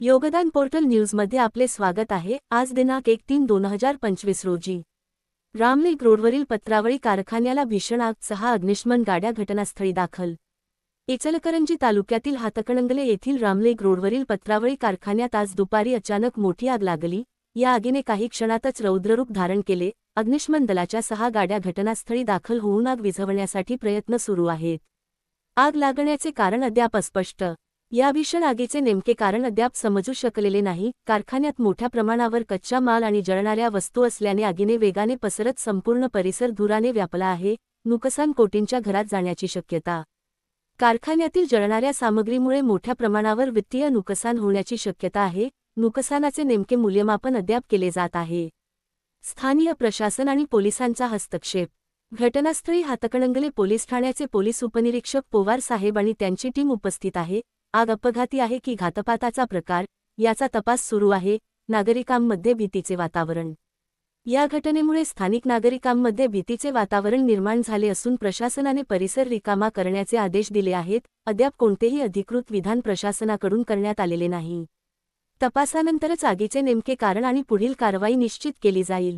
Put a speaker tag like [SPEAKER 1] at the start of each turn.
[SPEAKER 1] योगदान पोर्टल न्यूजमध्ये आपले स्वागत आहे। आज दिनांक 1/3/2025 रोजी रामलेक रोडवरील पत्रावळी कारखान्याला भीषण आग, 6 अग्निशमन गाड्या घटनास्थळी दाखल। इचलकरंजी तालुक्यातील हातकणंगले येथील रामलेक रोडवरील पत्रावळी कारखान्यात आज दुपारी अचानक मोठी आग लागली। या आगीने काही क्षणातच रौद्ररूप धारण केले। अग्निशमन दलाच्या 6 गाड्या घटनास्थळी दाखल होऊन आग विझवण्यासाठी प्रयत्न सुरू आहेत। आग लागण्याचे कारण अद्याप अस्पष्ट। या भीषण आगीचे नेमके कारण अद्याप समजू शकलेले नाही। कारखान्यात मोठ्या प्रमाणावर कच्चा माल आणि जळणाऱ्या वस्तू असल्याने आगीने वेगाने पसरत संपूर्ण परिसर धुराने व्यापला आहे। नुकसान कोटींच्या घरात जाण्याची शक्यता। कारखान्यातील जळणाऱ्या सामग्रीमुळे मोठ्या प्रमाणावर वित्तीय नुकसान होण्याची शक्यता आहे। नुकसानाचे नेमके मूल्यमापन अद्याप केले जात आहे। स्थानीय प्रशासन आणि पोलिसांचा हस्तक्षेप। घटनास्थळी हातकणंगले पोलीस ठाण्याचे पोलीस उपनिरीक्षक पोवार साहेब आणि त्यांची टीम उपस्थित आहे। आग अपघाती आहे की घातपाताचा प्रकार, याचा तपास सुरू आहे। नागरिकांमध्ये भीतीचे वातावरण। या घटनेमुळे स्थानिक नागरिकांमध्ये भीतीचे वातावरण निर्माण झाले असून प्रशासनाने परिसर रिकामा करण्याचे आदेश दिले आहेत। अद्याप कोणतेही अधिकृत विधान प्रशासनाकडून करण्यात आलेले नाही। तपासानंतरच आगीचे नेमके कारण आणि पुढील कारवाई निश्चित केली जाईल।